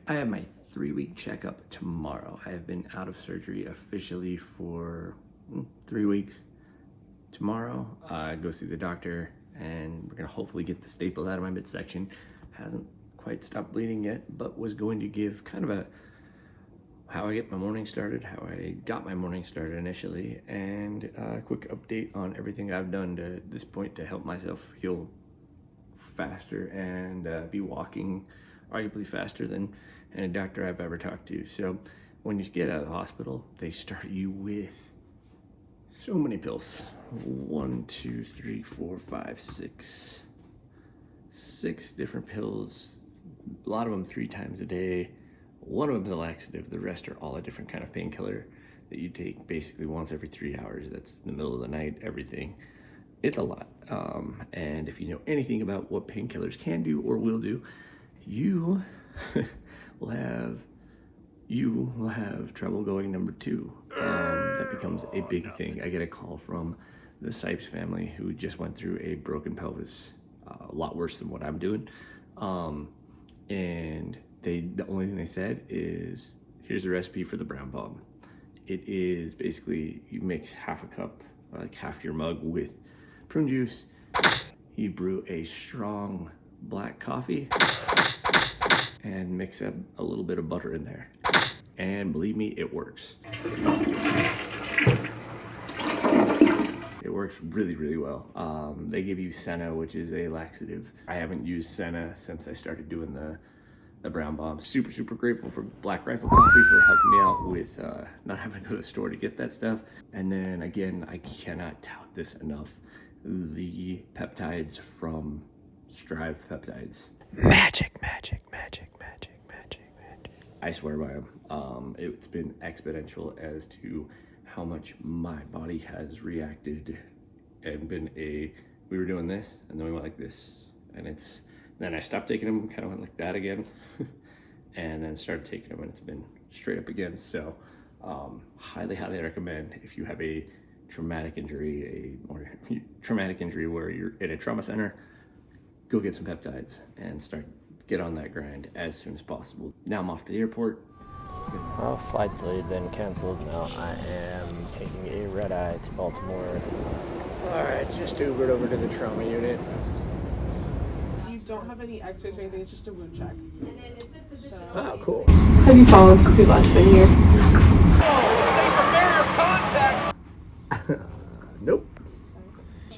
I have my 3-week checkup tomorrow. I have been out of surgery officially for 3 weeks. Tomorrow, I go see the doctor, and we're gonna hopefully get the staples out of my midsection. Hasn't quite stopped bleeding yet, but was going to give kind of a how I get my morning started, how I got my morning started initially, and a quick update on everything I've done to this point to help myself heal faster and be walking arguably faster than any doctor I've ever talked to. So when you get out of the hospital, they start you with so many pills. 1, 2, 3, 4, 5, 6 different pills. A lot of them 3 times a day. One of them is a laxative. The rest are all a different kind of painkiller that you take basically once every 3 hours. That's in the middle of the night, everything. It's a lot. And if you know anything about what painkillers can do or will do, you will have trouble going number 2. That becomes a big thing. I get a call from the Sipes family who just went through a broken pelvis, a lot worse than what I'm doing. And the only thing they said is, here's the recipe for the brown bomb. It is basically, you mix half a cup, like half your mug, with prune juice. You brew a strong black coffee and mix up a little bit of butter in there. And believe me, it works. It works really, really well. They give you Senna, which is a laxative. I haven't used Senna since I started doing the brown bomb. Super, super grateful for Black Rifle Coffee for helping me out with not having to go to the store to get that stuff. And then again, I cannot tout this enough. The peptides from Strive Peptides. Magic, magic, magic, magic, magic, magic. I swear by them. It's been exponential as to how much my body has reacted and been we were doing this and then we went like this, and then I stopped taking them, kind of went like that again, and then started taking them, and it's been straight up again. So highly, highly recommend if you have a traumatic injury, where you're in a trauma center, go get some peptides and get on that grind as soon as possible. Now I'm off to the airport. Well, flight delayed, then canceled. Now I am taking a red eye to Baltimore. All right, just Ubered over to the trauma unit. You don't have any x-rays or anything, it's just a wound check. Oh, cool. Have you followed since you last been here? Nope.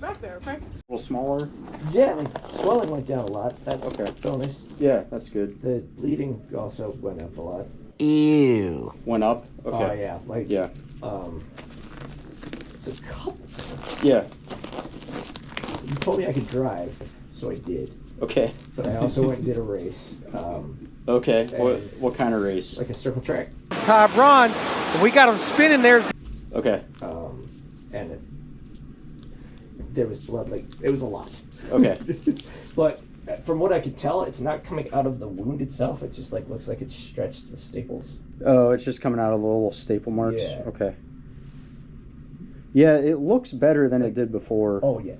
Back there, okay? A little smaller? Yeah, like swelling went down a lot. That's okay. Bonus. Yeah, that's good. The bleeding also went up a lot. Ew. Went up? Okay. Oh, yeah. Like, yeah. It's a couple. Yeah. You told me I could drive, so I did. Okay. But I also went and did a race. Okay. What kind of race? Like a circle track. Top run, and we got him spinning there. Okay. And there was blood, like, it was a lot. Okay. But from what I could tell, it's not coming out of the wound itself. It just like looks like it's stretched with staples. Oh, it's just coming out of the little staple marks? Yeah. Okay. Yeah, it looks better than it did before. Oh, yeah.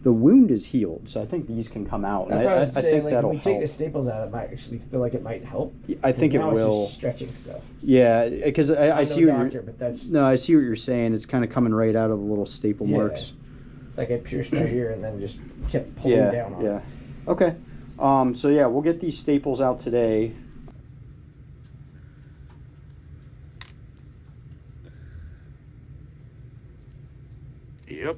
The wound is healed, so I think these can come out. That's what I was saying, think like, that'll when we take help. the staples out, it might actually feel like it might help. I think it now will. It's just stretching stuff. Yeah, because I see what doctor, you're... but that's... No, I see what you're saying. It's kind of coming right out of the little staple marks. It's like I pierced my ear and then just kept pulling down on it. Okay. So yeah, we'll get these staples out today. Yep.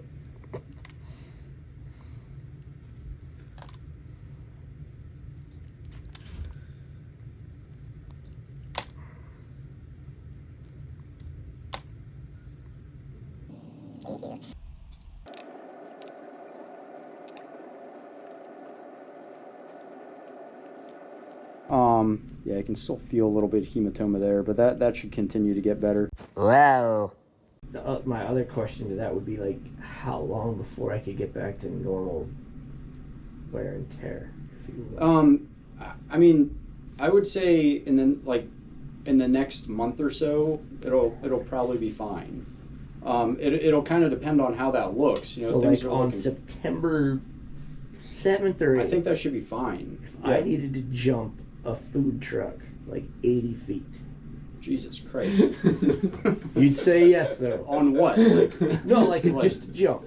Yeah, I can still feel a little bit of hematoma there, but that should continue to get better. Wow. My other question to that would be, like, how long before I could get back to normal wear and tear? If you will. I mean, I would say in the next month or so, it'll probably be fine. It'll kind of depend on how that looks. You know, so things like are on looking, September 7th or 8th, I think that should be fine. I needed to jump a food truck like 80 feet. Jesus Christ. You'd say yes, though. On what? Like, No, like just a jump.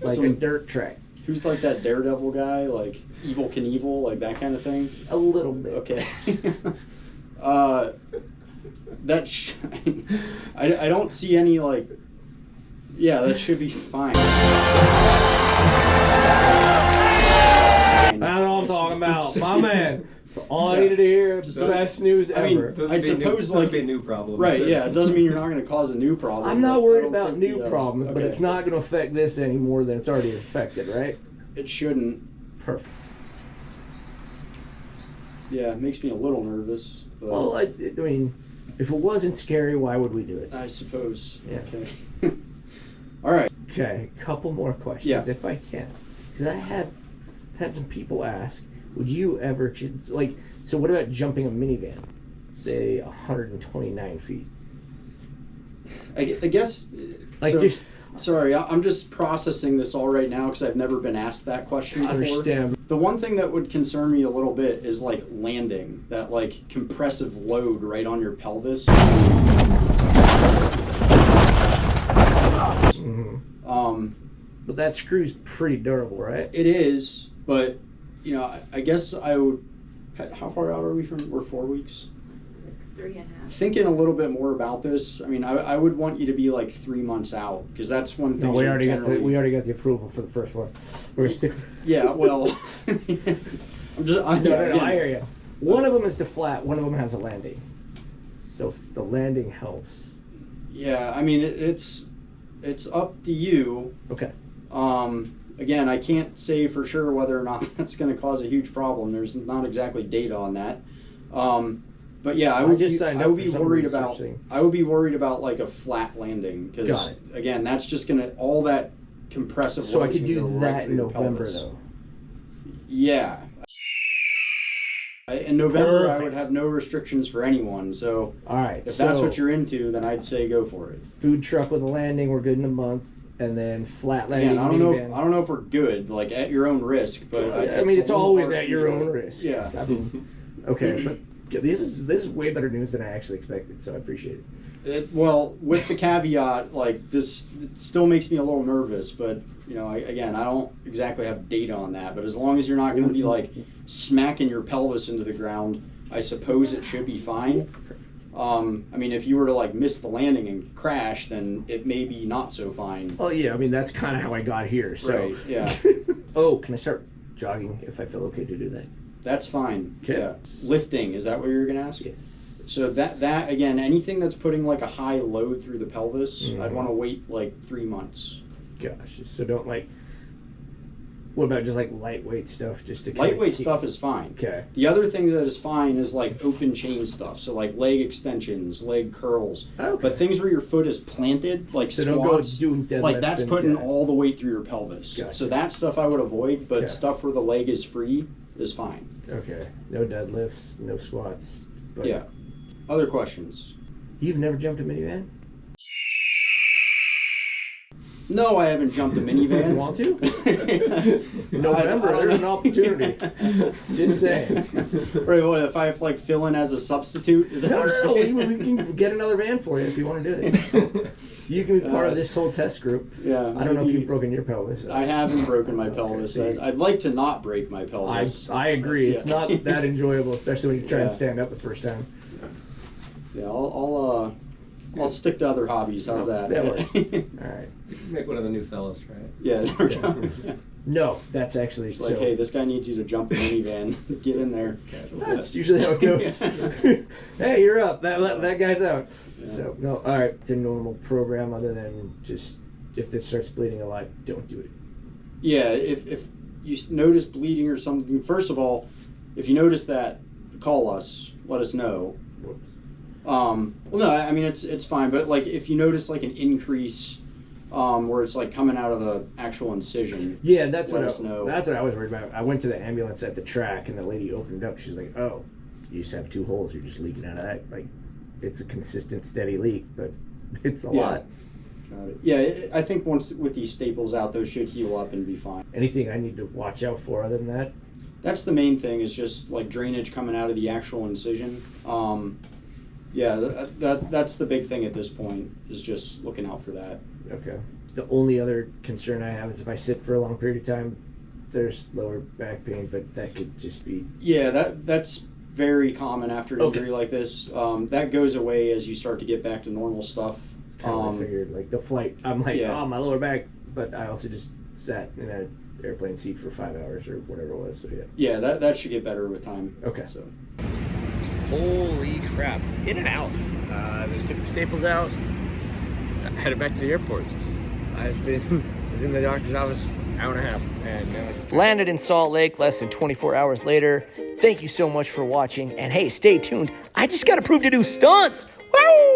Like So- a dirt track. who's like that Daredevil guy? Like Evil Knievel, like that kind of thing? A little bit. Okay. I don't see any, like, yeah, that should be fine. That's what I'm talking about. My man. That's all I needed to hear. Just the best news I mean, ever. I suppose, like, be new problems. right, yeah, it doesn't mean you're not going to cause a new problem. I'm but not I worried don't about think new the, problems, but okay. it's not going to affect this any more than it's already affected, right? It shouldn't. Perfect. Yeah, it makes me a little nervous. But Well, I mean, if it wasn't scary, why would we do it? I suppose. Yeah. Okay. All right. Okay, couple more questions, Yeah. if I can. Because I have had some people ask, would you ever, like, so what about jumping a minivan? Say 129 feet. I guess. Like, so, just, sorry, I'm just processing this all right now because I've never been asked that question before. understand. The one thing that would concern me a little bit is like landing, that like compressive load right on your pelvis. But that screw's pretty durable, right? It is, but you know, I guess I would. How far out are we from? We're 4 weeks. 3.5. Thinking a little bit more about this, I mean, I would want you to be like 3 months out because that's one thing. No, we already got the approval for the first one. We're still. Yeah, well, I'm just. No, I hear you. One of them is the flat. One of them has a landing. So the landing helps. Yeah, I mean, it's up to you. Okay. Again, I can't say for sure whether or not that's going to cause a huge problem. There's not exactly data on that. But yeah, I would just be, signed I up would for be some worried research about. thing. I would be worried about like a flat landing Got because it. again, that's just going to all that compressive. So I load's could gonna do go right that through in your November, pelvis. though. Yeah. In November, I would Perfect. have no restrictions for anyone. So All right. if that's what you're into, then I'd say go for it. Food truck with a landing, we're good in a month, and then flat landing. Again, I don't know. minivan. I don't know if we're good, like at your own risk, but I mean, it's a little always hard at for your me to- own risk. Yeah. I mean, okay, but yeah, this is way better news than I actually expected, so I appreciate it. Well, with the caveat, like this, it still makes me a little nervous. But you know, again, I don't exactly have data on that. But as long as you're not going to be like smacking your pelvis into the ground, I suppose it should be fine. I mean, if you were to like miss the landing and crash, then it may be not so fine. Well, yeah, I mean that's kind of how I got here. So. Right, yeah. Oh, can I start jogging if I feel okay to do that? That's fine. Okay. Yeah. Lifting, is that what you're going to ask? Yes. So that again, anything that's putting like a high load through the pelvis, I'd Mhm. want to wait like 3 months. Gosh, so don't like. What about just like lightweight stuff, just to kinda Lightweight keep- stuff is fine. Okay. The other thing that is fine is like open chain stuff. So like leg extensions, leg curls. Okay. But things where your foot is planted, like So don't go squats, doing deadlifts. like that's and- putting yeah. all the weight through your pelvis. Gotcha. So that stuff I would avoid, but Okay. stuff where the leg is free is fine. Okay. No deadlifts, no squats. But Yeah. Other questions? You've never jumped a minivan? No, I haven't jumped a You minivan. want to? November, there's an opportunity. Just saying. Right, what if I have to like fill in as a substitute? Is that No, what no, you're no. saying? We can get another van for you if you want to do it. You can be part of this whole test group. Yeah, I don't know if maybe- you've broken your pelvis. I haven't broken my pelvis. see. I'd like to not break my pelvis. I agree. It's Yeah. not that enjoyable, especially when you try and Yeah. stand up the first time. Yeah, I'll stick to other hobbies. How's that? That works. All right. Make one of the new fellas try it. Yeah, there we go. Yeah. No, that's actually It's like, hey, this guy needs you to jump a minivan. Get in there. That's usually how it goes. Hey, you're up. That guy's out. Yeah. So no, all right. The normal program, other than just if this starts bleeding a lot, don't do it. Yeah, if you notice bleeding or something, first of all, if you notice that, call us. Let us know. Well, no, I mean it's fine, but like if you notice like an increase, where it's like coming out of the actual incision. Yeah, that's Let what us know. that's what I was worried about. I went to the ambulance at the track, and the lady opened it up. She's like, "Oh, you just have 2 holes. You're just leaking out of that. Like, it's a consistent, steady leak, but it's a Yeah. lot." Got it. Yeah, I think once with these staples out, those should heal up and be fine. Anything I need to watch out for other than that? That's the main thing, is just like drainage coming out of the actual incision. Yeah, that's the big thing at this point, is just looking out for that. Okay. The only other concern I have is if I sit for a long period of time, there's lower back pain, but that could just be... Yeah, that's very common after an injury like this. That goes away as you start to get back to normal stuff. It's kind of what I figured. Like the flight, I'm like, Yeah. oh, my lower back, but I also just sat in an airplane seat for 5 hours or whatever it was, so yeah. Yeah, that should get better with time. Okay. So. Holy crap. In and out. They took the staples out. Headed back to the airport. I was in the doctor's office an hour and a half. And landed in Salt Lake less than 24 hours later. Thank you so much for watching. And hey, stay tuned. I just got approved to do stunts. Woo!